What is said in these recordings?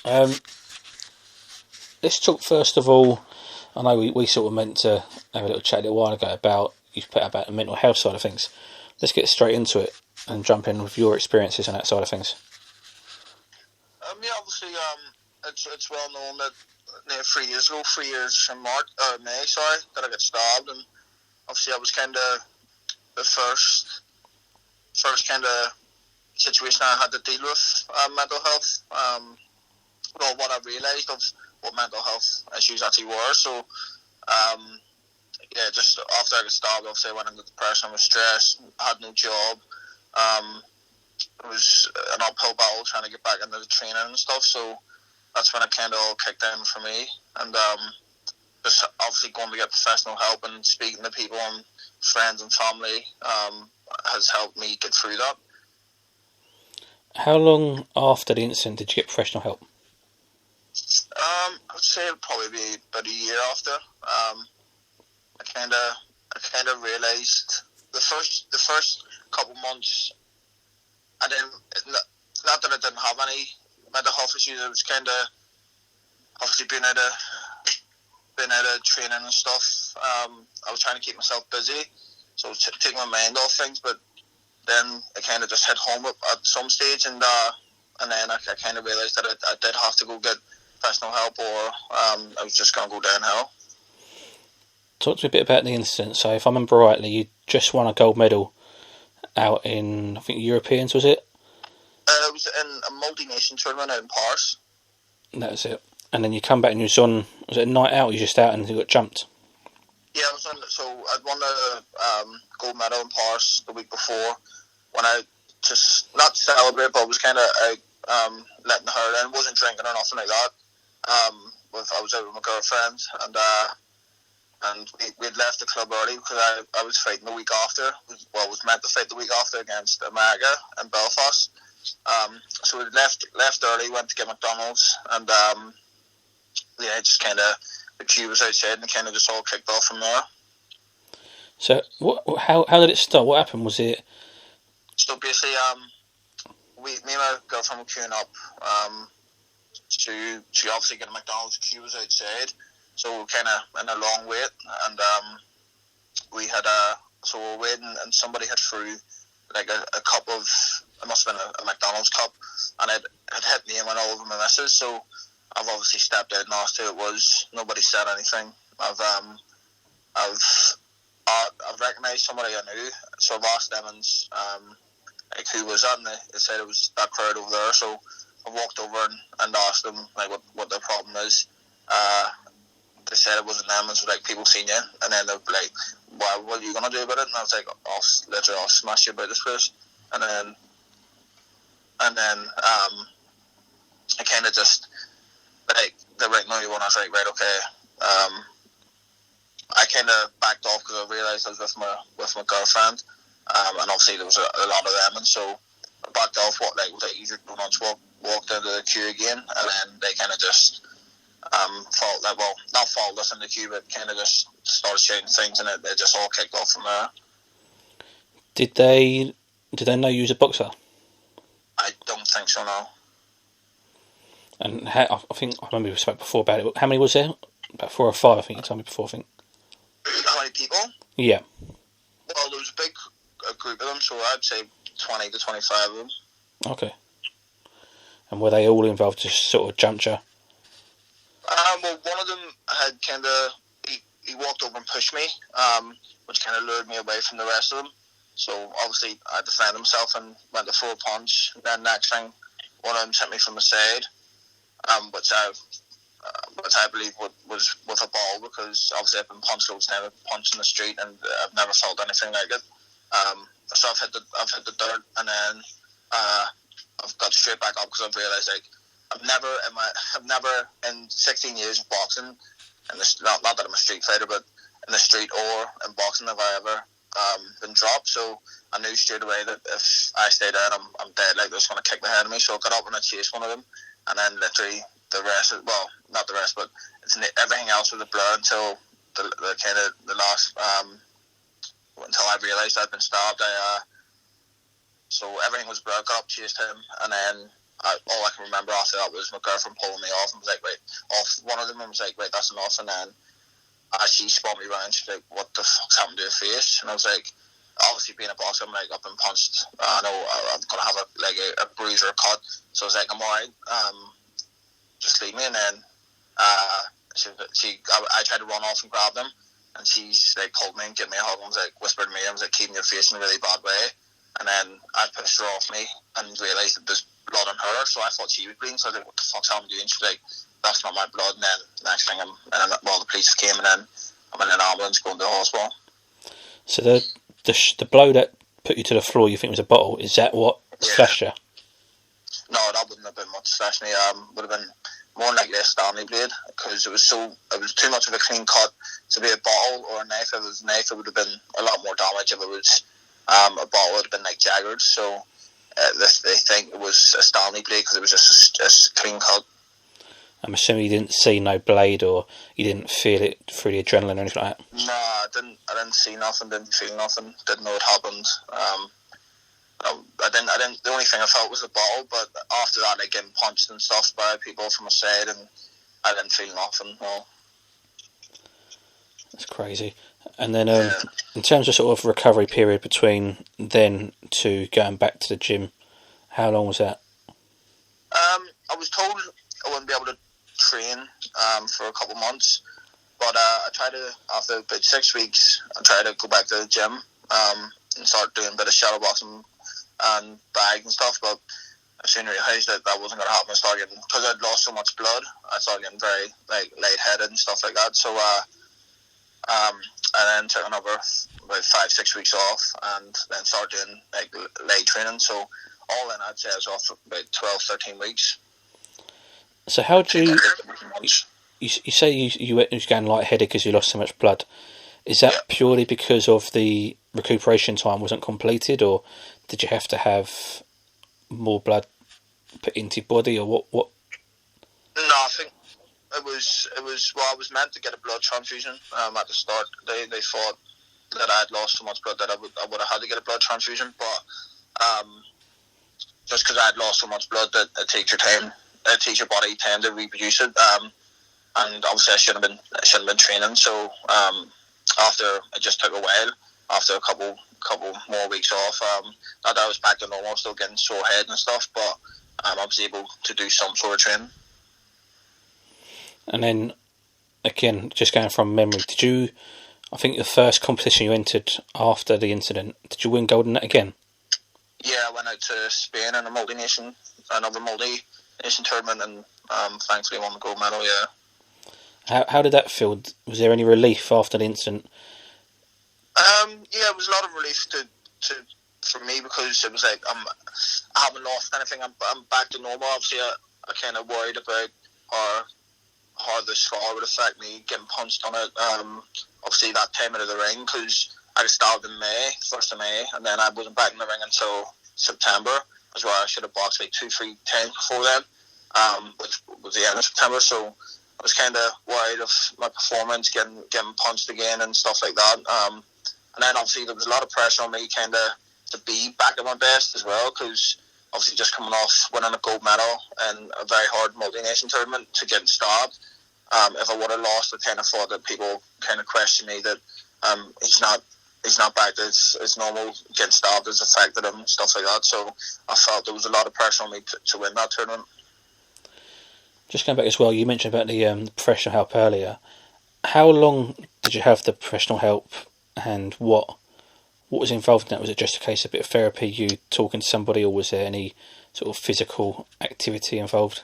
Um, let's talk first of all. I know we sort of meant to have a little chat a little while ago about you've put about the mental health side of things. Let's get straight into it and jump in with your experiences on that side of things. Yeah, obviously, it's well known that 3 years ago, 3 years in May, sorry, that I got stabbed, and obviously I was kind of the first kind of situation I had to deal with mental health. Well, what I realised of what mental health issues actually were. So, yeah, just after I got stabbed, obviously I went into depression, was stressed, had no job. It was an uphill battle trying to get back into the training and stuff. So that's when it kind of all kicked in for me. And just obviously going to get professional help and speaking to people and friends and family has helped me get through that. How long after the incident did you get professional help? I would say it'd probably be about a year after. I kind of realised the first couple months I didn't, not that I didn't have any mental health issues. It was kind of obviously being out of training and stuff. I was trying to keep myself busy, so taking my mind off things. But then I kind of just hit home at some stage, and then I kind of realised that I did have to go get professional help, or I was just going to go downhill. Talk to me a bit about the incident. So, if I remember rightly, you just won a gold medal out in, I think, Europeans, was it? It was in a multi-nation tournament out in Paris. That was it. And then you come back and you was it a night out? You just out and you got jumped? Yeah, so I'd won the gold medal in Paris the week before when I just, not celebrate, but I was kind of letting her in. Wasn't drinking or nothing like that. I was out with my girlfriend, and we'd left the club early because I was fighting the week after. Well, was meant to fight the week after against America in Belfast. So we left early, went to get McDonald's, and yeah, just kind of the queue was outside, and kind of just all kicked off from there. So, how did it start? What happened? Was it? So basically, me and my girlfriend were queuing up to obviously get a McDonald's. Queue was outside, so we were kind of in a long wait, and we had so we were waiting, and somebody had threw like a cup of, it must have been a McDonald's cup, and it had hit me and went all over my missus. So I've obviously stepped out and asked who it was. Nobody said anything. I've recognised somebody I knew, so I've asked them and like who was that, and they said it was that crowd over there. So I walked over and asked them like what their problem is. They said it wasn't them, it was like people seen you, and then they were like, "Well, what are you gonna do about it?" And I was like, "I'll smash you about this place." And then I kind of just like the right now you want. I was like, right, okay. I kind of backed off because I realised I was with my girlfriend, and obviously there was a lot of them, and so I backed off. Usually 2 months walked into the queue again, and then they kind of just not followed us in the queue, but kind of just started shouting things, and it just all kicked off from there. Did they know you was a boxer? I don't think so, no. And I think I remember we spoke before about it. How many was there? About 4 or 5, I think you told me before. I think. How many people? Yeah. Well, there was a group of them, so I'd say 20 to 25 of them. Okay. And were they all involved? Just sort of jumped you? Well, one of them had kind of he walked over and pushed me, which kind of lured me away from the rest of them. So obviously I defended myself and went to throw a punch. And then next thing, one of them sent me from the side, which I believe was with a ball, because obviously I've been punched loads now, punched in the street, and I've never felt anything like it. So I've hit the dirt, and then I've got straight back up because I've realised like I've never in 16 years of boxing, and not that I'm a street fighter, but in the street or in boxing have I ever been dropped. So I knew straight away that if I stay down, I'm dead. Like they're just going to kick the head of me. So I got up and I chased one of them, and then literally the rest, well, not the rest, but everything else was a blur until the kind of the last until I realised I'd been stabbed. So everything was blur. I got up, chased him, and then all I can remember after that was my girlfriend pulling me off and was like, right, off one of them, and was like, right, that's enough. And then as she spun me around, she's like, what the fuck's happened to your face? And I was like, obviously being a boxer, I'm like, I've been punched. I know I'm going to have a bruise or a cut. So I was like, I'm alright. Just leave me. And then I tried to run off and grab them. And she's like pulled me and gave me a hug and was like, whispered to me, I was like, keeping your face in a really bad way. And then I pushed her off me and realised that there's blood on her. So I thought she was bleeding. So I was like, what the fuck's happened to you? And she was like, that's not my blood. And then the next thing, the police came, and then I'm in an ambulance going to the hospital. So the blow that put you to the floor, you think was a bottle, is that what slashed you? No, that wouldn't have been what slashed me. Would have been more likely a Stanley blade, because it was too much of a clean cut to be a bottle or a knife. If it was a knife, it would have been a lot more damage. If it was a bottle, it would have been like Jagger's. So they think it was a Stanley blade because it was just a clean cut. I'm assuming you didn't see no blade, or you didn't feel it through the adrenaline or anything like that? No, I didn't see nothing, didn't feel nothing, didn't know it happened. I didn't. The only thing I felt was the bottle, but after that, like getting punched and stuff by people from the side, and I didn't feel nothing. No. That's crazy. And then, in terms of sort of recovery period between then to going back to the gym, how long was that? I was told I wouldn't be able to train for a couple of months, but I tried to, after about 6 weeks, I tried to go back to the gym and start doing a bit of shadow boxing and bag and stuff, but I soon realised that wasn't going to happen. I started getting, because I'd lost so much blood, I started getting very lightheaded and stuff like that. So I then took another about 5-6 weeks off, and then started doing light training. So all in, I'd say I was off for about 12-13 weeks. So how do you say you were getting lightheaded because you lost so much blood? Is that purely because of the recuperation time wasn't completed, or did you have to have more blood put into your body, or what? No, I think it was. Well, I was meant to get a blood transfusion at the start. They thought that I had lost so much blood that I would have had to get a blood transfusion, but just because I had lost so much blood, that it takes your body time to reproduce it. And obviously I shouldn't have been training. So after it just took a while, after a couple more weeks off, not that I was back to normal, still getting sore head and stuff, but I was able to do some sort of training. And then again, just going from memory, did you? I think the first competition you entered after the incident, did you win gold in that again? Yeah, I went out to Spain in another multi-nation tournament, and thankfully won the gold medal. Yeah. How did that feel? Was there any relief after the incident? Yeah, it was a lot of relief for me, because it was like I haven't lost anything. I'm back to normal. Obviously, I kind of worried about how the scar would affect me getting punched on it. Obviously, that time out of the ring, because I got stabbed in May, 1st of May, and then I wasn't back in the ring until September, as well. I should have boxed like 2-3 times before then, which was the end of September. So I was kind of worried of my performance, getting punched again and stuff like that. And then obviously there was a lot of pressure on me kind of to be back at my best as well, because obviously just coming off winning a gold medal in a very hard multi-nation tournament to getting stabbed. If I would have lost, I kind of thought that people kind of questioned me that he's not back as normal, getting stabbed has affected him, stuff like that. So I felt there was a lot of pressure on me to win that tournament. Just going back as well, you mentioned about the professional help earlier. How long did you have the professional help, and what was involved in that? Was it just a case of a bit of therapy, you talking to somebody, or was there any sort of physical activity involved?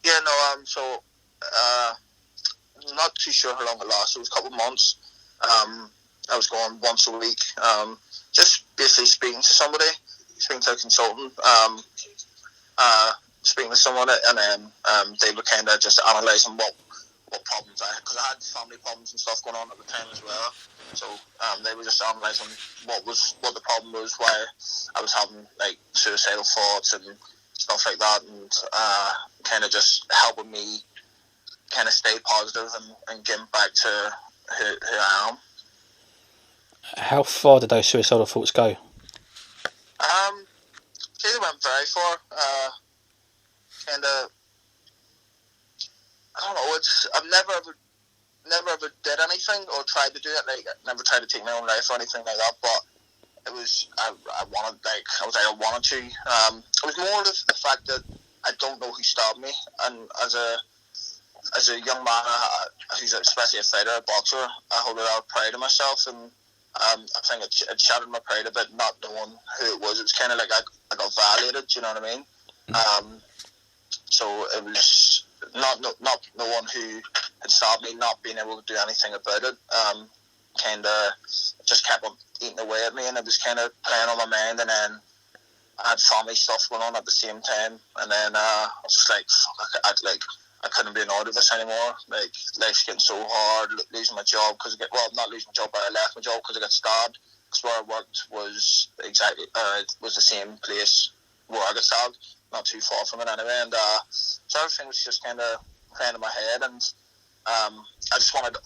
Yeah, no, so I'm not too sure how long it lasted. It was a couple of months. I was going once a week, just basically speaking to somebody, speaking to a consultant, speaking to someone, and then they were kind of just analysing what problems I had, because I had family problems and stuff going on at the time as well. So they were just analysing what the problem was, why I was having like suicidal thoughts and stuff like that, and kind of just helping me kind of stay positive and getting back to who I am. How far did those suicidal thoughts go? They went very far. kind of, I don't know. I've never ever did anything or tried to do it. Like, I never tried to take my own life or anything like that. But it was, I wanted, like, I wanted to. It was more the fact that I don't know who stopped me, and as a young man who's especially a fighter, a boxer, I hold a lot of pride in myself, and I think it shattered my pride a bit, not knowing who it was. It was kind of like I got violated. Do you know what I mean? So it was not no one who had stopped me, not being able to do anything about it. Kind of just kept on eating away at me, and it was kind of playing on my mind. And then I had family stuff going on at the same time, and then I was just like, fuck, I couldn't be annoyed with this anymore. Like, life's getting so hard, losing my job not losing my job, but I left my job because I got stabbed. Because where I worked was was the same place where I got stabbed, not too far from it anyway. And so everything was just kind of playing in my head, and I just wanted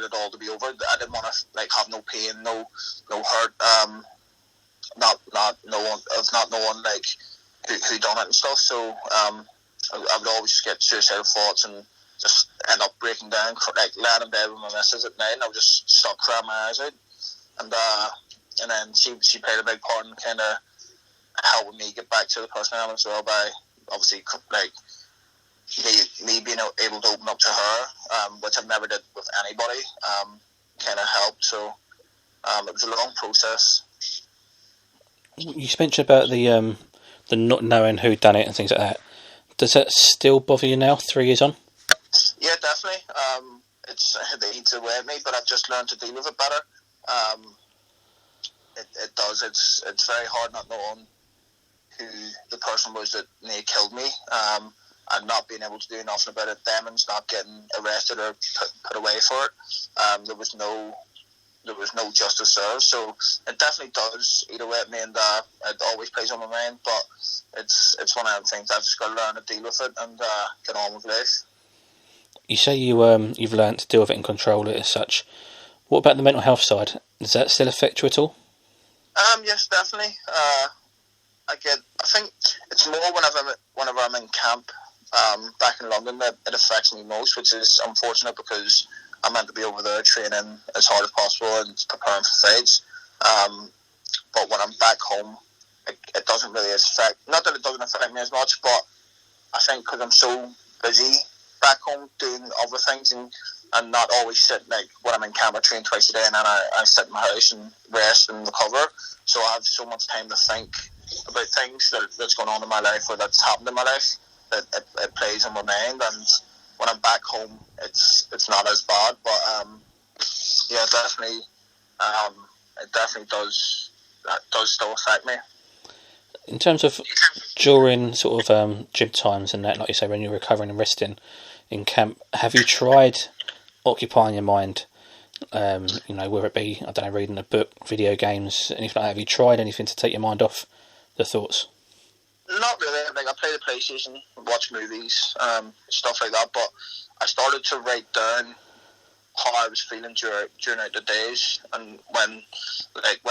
it all to be over. I didn't want to like have no pain, no hurt, not knowing like who done it and stuff. So I would always just get suicidal thoughts and just end up breaking down, like laying in bed with my missus at night, and I would just stop crying my eyes out. And then she played a big part in kind of helping me get back to the person I am as well, by obviously like me being able to open up to her, which I've never did with anybody, kind of helped. So it was a long process. You mentioned about the not knowing who done it and things like that. Does that still bother you now, 3 years on? Yeah, definitely. It eats away at me, but I've just learned to deal with it better. It does. It's very hard not knowing who the person was that nearly killed me, and not being able to do nothing about it. Demons not getting arrested or put away for it. There was no justice served, so it definitely does eat away at me, and it always plays on my mind. But it's one of them things I've just got to learn to deal with it and get on with life. You say you've learned to deal with it and control it as such. What about the mental health side? Does that still affect you at all? Yes, definitely. I think it's more whenever I'm in camp back in London that it affects me most, which is unfortunate because I'm meant to be over there training as hard as possible and preparing for fights. But when I'm back home, it doesn't really affect. Not that it doesn't affect me as much, but I think because I'm so busy back home doing other things and not always sit, like when I'm in camp, I train twice a day, and then I sit in my house and rest and recover. So I have so much time to think about things that's going on in my life or that's happened in my life that it plays on my mind. And when I'm back home, it's not as bad. But yeah, definitely, it definitely does. That does still affect me. In terms of during sort of gym times and that, like you say, when you're recovering and resting in camp, have you tried occupying your mind? Whether it be, I don't know, reading a book, video games, anything like that. Have you tried anything to take your mind off the thoughts? Not really. Like, I play the PlayStation, watch movies, stuff like that. But I started to write down how I was feeling during the days, and when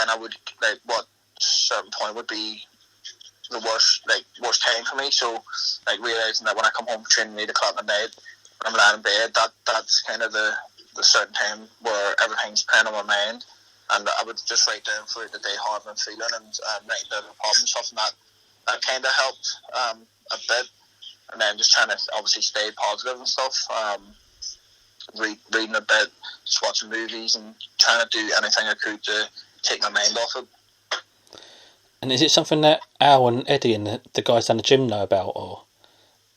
I would what certain point would be the worst time for me. So realizing that when I come home from training 8 o'clock at night, when I'm lying in bed, that's kind of the certain time where everything's playing on my mind, and I would just write down throughout the day how I've been feeling and write down the problem stuff, and that kind of helped a bit. And then just trying to obviously stay positive and stuff. Reading a bit, just watching movies, and trying to do anything I could to take my mind off it. And is it something that Al and Eddie and the guys down the gym know about, or?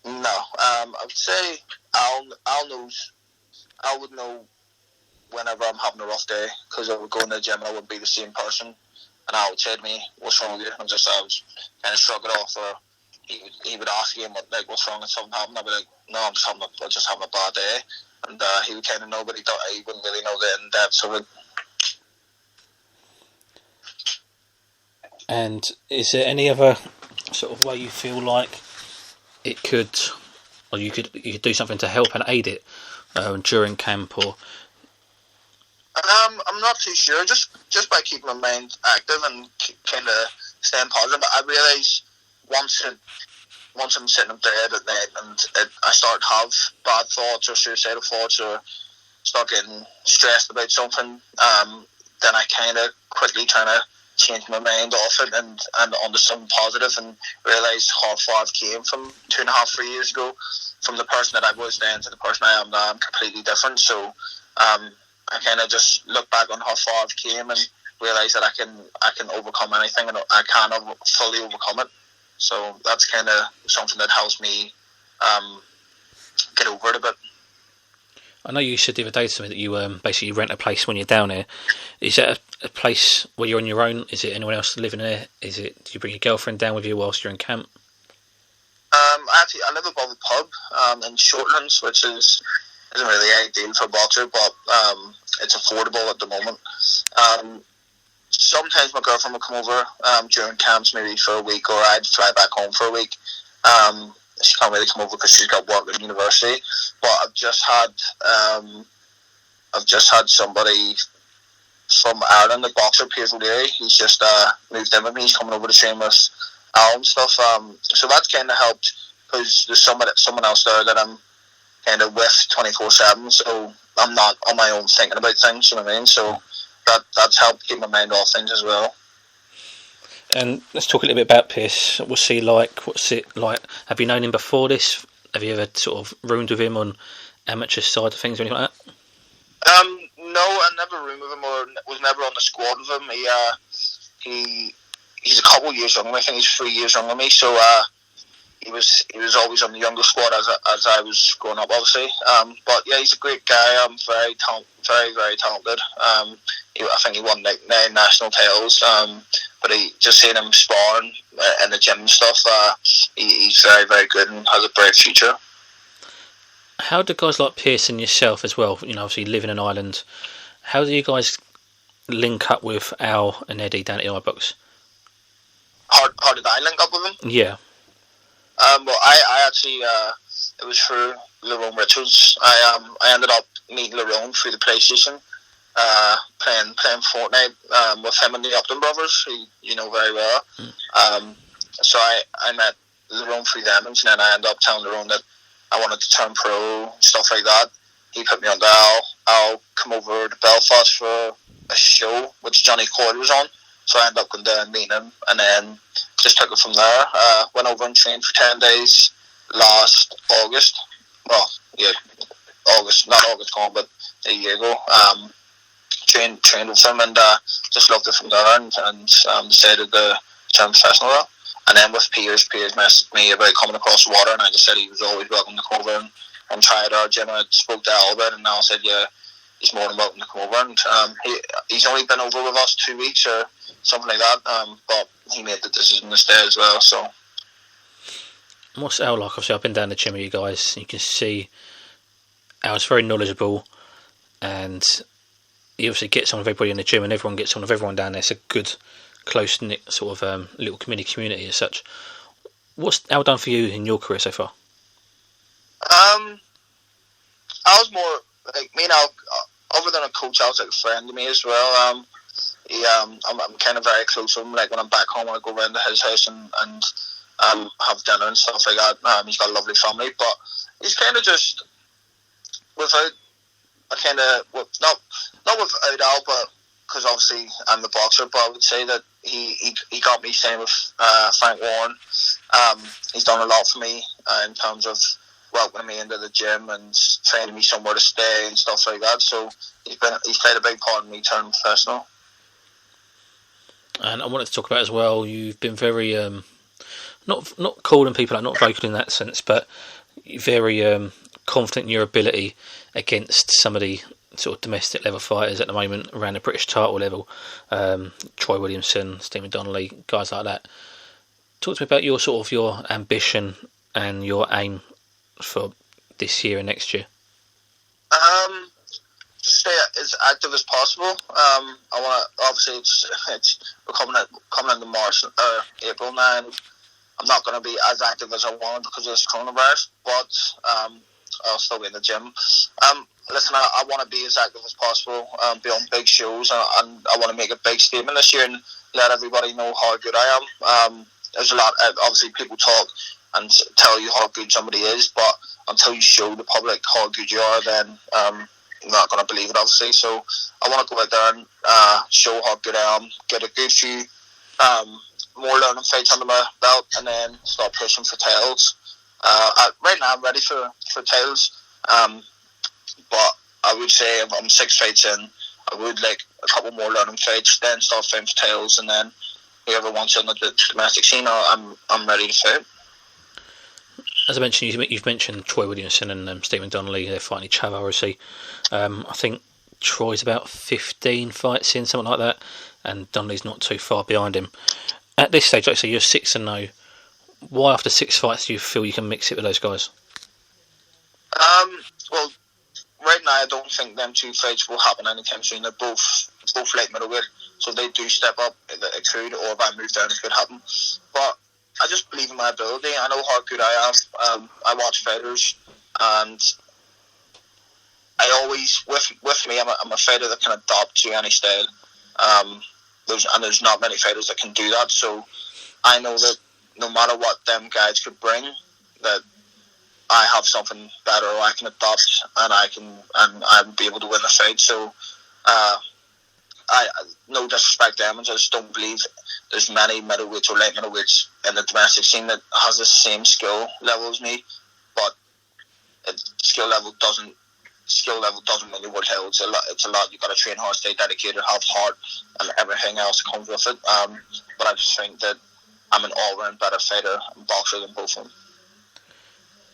No, I would say Al would know whenever I'm having a rough day, because I would go in the gym and I wouldn't be the same person, and Al would say to me, "What's wrong with you?" And I would kind of shrug it off, or he would ask him what's wrong, and something happened. I'd be like, "No, I'm just having a bad day," and he would kind of know, but he wouldn't really know the in depth of it. And is there any other sort of way you feel like it could, or you could do something to help and aid it during camp, or? I'm not too sure. Just by keeping my mind active and kind of staying positive. I realise once once I'm sitting up bed at night and I start to have bad thoughts or suicidal thoughts or start getting stressed about something, then I kind of quickly try to change my mind off it and onto something positive and realise how far I've came from 2.5-3 years ago. From the person that I was then to the person I am now, I'm completely different. So I kind of just look back on how far I've came and realise that I can overcome anything and I can fully overcome it. So that's kind of something that helps me get over it a bit. I know you said the other day to me that you basically rent a place when you're down there. Is that a place where you're on your own? Is it anyone else living there? Do you bring your girlfriend down with you whilst you're in camp? Actually, I live above a pub in Shortlands, which isn't really ideal for a boxer, but it's affordable at the moment. Sometimes my girlfriend will come over during camps, maybe for a week, or I'd fly back home for a week. She can't really come over because she's got work at university. But I've just had somebody from Ireland, the boxer Piers O'Leary. He's just moved in with me. He's coming over to train with Al and stuff. So that's kind of helped because there's someone else there that I'm kind of with 24/7. So I'm not on my own thinking about things. You know what I mean? So that's helped keep my mind off things as well. And let's talk a little bit about Pierce. What's he like? What's it like? Have you known him before this? Have you ever sort of roomed with him on amateur side of things or anything like that? No, I never roomed with him or was never on the squad with him. He's a couple of years younger. I think he's 3 years younger than me. So he was always on the younger squad as I was growing up, obviously. But yeah, he's a great guy. Very very talented. I think he won like 9 national titles. But just seeing him sparring in the gym and stuff, he's very very good and has a bright future. How do guys like Pierce and yourself as well, obviously living in Ireland, how do you guys link up with Al and Eddie down at Ibrox? How did I link up with them? Yeah. Well, I actually it was through Lerone Richards. I ended up meeting Lerone through the PlayStation, playing Fortnite with him and the Upton brothers, who you know very well. So I met Lerone through them, and then I ended up telling Lerone that I wanted to turn pro, stuff like that. He put me on Al. I'll come over to Belfast for a show which Johnny Coyle was on. So I ended up going down and meeting him, and then just took it from there. Went over and trained for 10 days last August. Well, yeah, not August gone, but a year ago. Trained with him and just loved it from there, and decided to turn professional there. And then with Piers messaged me about coming across the water, and I just said he was always welcome to come over and try at our gym. And I spoke to Al about it, and Al said, yeah, he's more than welcome to come over. And he's only been over with us 2 weeks or something like that, but he made the decision to stay as well. So, what's Al like? Obviously, I've been down the gym with you guys. You can see Al's very knowledgeable, and he obviously gets on with everybody in the gym, and everyone gets on with everyone down there. It's a good, close-knit sort of little community as such. What's Al done for you in your career so far? Al's more like me and Al, other than a coach, Al's like a friend to me as well. I'm kind of very close with him. Like when I'm back home, I go round to his house and have dinner and stuff like that. He's got a lovely family, but he's kind of just without a kind of not without Al, but because obviously I'm the boxer. But I would say that he got me staying with Frank Warren. He's done a lot for me in terms of welcoming me into the gym and finding me somewhere to stay and stuff like that. So he's played a big part in me turning professional. And I wanted to talk about as well, you've been very not calling people out, not vocal in that sense, but very confident in your ability against some of the sort of domestic level fighters at the moment around the British title level. Troy Williamson, Stephen Donnelly, guys like that. Talk to me about your ambition and your aim for this year and next year. Stay as active as possible. I want to. Obviously, we're coming into March or April now, and I'm not going to be as active as I wanted because of this coronavirus. But I'll still be in the gym. Listen, I want to be as active as possible. Be on big shows, and I want to make a big statement this year and let everybody know how good I am. There's a lot. Obviously, people talk and tell you how good somebody is, but until you show the public how good you are, then you're not going to believe it, obviously. So I want to go out there and show how good I am, get a good few more learning fights under my belt, and then start pushing for titles. Right now I'm ready for titles, but I would say I'm 6 fights in. I would like a couple more learning fights, then start fighting for titles, and then whoever wants in the domestic scene, I'm ready to fight. As I mentioned, you've mentioned Troy Williamson and Stephen Donnelly. They're fighting each other, obviously. I think Troy's about 15 fights in, something like that, and Donnelly's not too far behind him. At this stage, like I say, you're 6-0. Why, after 6 fights, do you feel you can mix it with those guys? Well, right now I don't think them 2 fights will happen anytime soon. They're both light middleweight, so if they do step up, it could, or if I move down, it could happen. But I just believe in my ability. I know how good I am. I watch fighters, and I always, with me, I'm a fighter that can adapt to any style. There's not many fighters that can do that. So I know that no matter what them guys could bring, that I have something better, or I can adapt, and I'll be able to win the fight. So I no disrespect to them, I just don't believe there's many middleweights or light middleweights in the domestic scene that has the same skill level as me. But skill level doesn't mean you would hell. It's a lot. You got to train hard, stay dedicated, have heart, and everything else that comes with it. But I just think that I'm an all-round better fighter and boxer than both of them.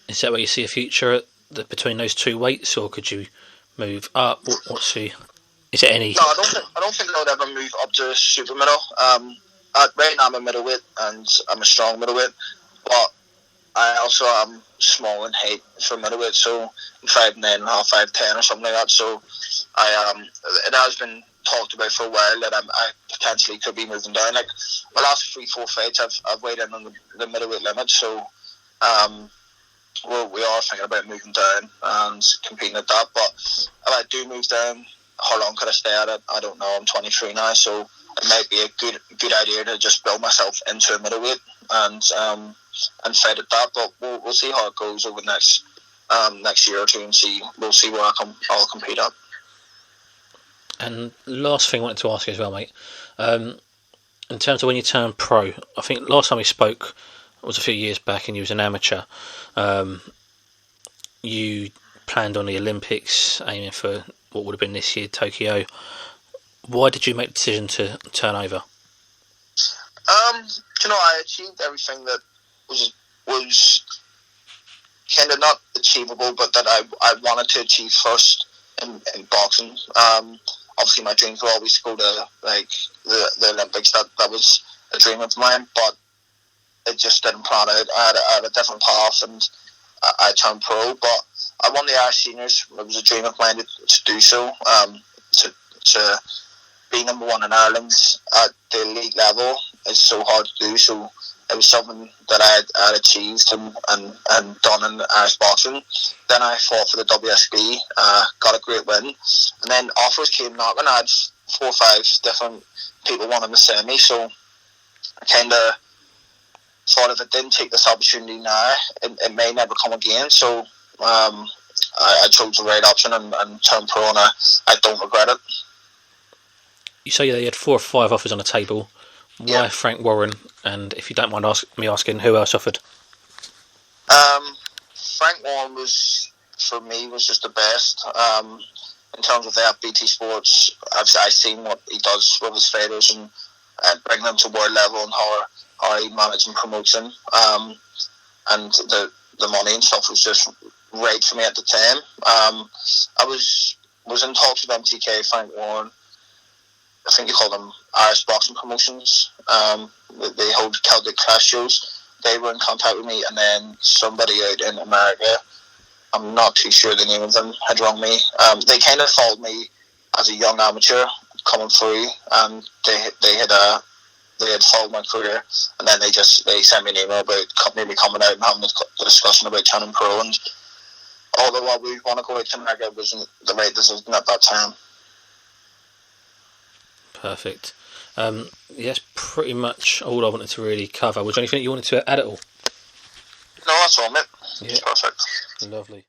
Is that where you see a future between those 2 weights, or could you move up? Is it any? No, I don't think I would ever move up to super middle. Right now I'm a middleweight, and I'm a strong middleweight, but I also am small in height for middleweight, so I'm 5'9.5", 5'10", or something like that. So it has been talked about for a while that I potentially could be moving down. Like my last 3-4 fights, I've weighed in on the middleweight limit, so we are thinking about moving down and competing at that. But if I do move down, how long could I stay at it? I don't know. I'm 23 now, so it might be a good idea to just build myself into a middleweight and fight at that. But we'll see how it goes over the next year or two, and we'll see where I'll compete at. And last thing I wanted to ask you as well, mate. In terms of when you turned pro, I think last time we spoke was a few years back, and you was an amateur. You planned on the Olympics, aiming for what would have been this year, Tokyo. Why did you make the decision to turn over? I achieved everything that was kind of not achievable, but that I wanted to achieve first in boxing. Obviously, my dreams were always to go to like the Olympics. That was a dream of mine, but it just didn't plan out. I had a different path, and I turned pro. But I won the Irish Seniors. It was a dream of mine to do so. To be number 1 in Ireland at the elite level is so hard to do. So it was something that I had achieved and done in Irish boxing. Then I fought for the WSB, got a great win, and then offers came knocking. I had 4 or 5 different people wanting to send me, so I kind of thought if I didn't take this opportunity now, it may never come again. So I chose the right option and turned pro, and I don't regret it. You say that you had 4 or 5 offers on the table. Why Yeah. Frank Warren? And if you don't mind me asking, who else offered? Frank Warren was just the best. In terms of the FBT Sports, I've seen what he does with his fighters and bring them to world level, and how he manages and promotes them. And the money and stuff was just right for me at the time. I was in talks with MTK, Frank Warren. I think you call them Irish Boxing Promotions. They hold Celtic Clash shows. They were in contact with me, and then somebody out in America, I'm not too sure the name of them, had rung me. They kind of followed me as a young amateur coming through, and they had followed my career, and then they sent me an email about maybe coming out and having a discussion about turning pro. And although I would want to go out to America, it wasn't the right decision at that time. Perfect. Yes, pretty much all I wanted to really cover. Was there anything you wanted to add at all? No, that's all, mate. Yeah. Perfect. Lovely.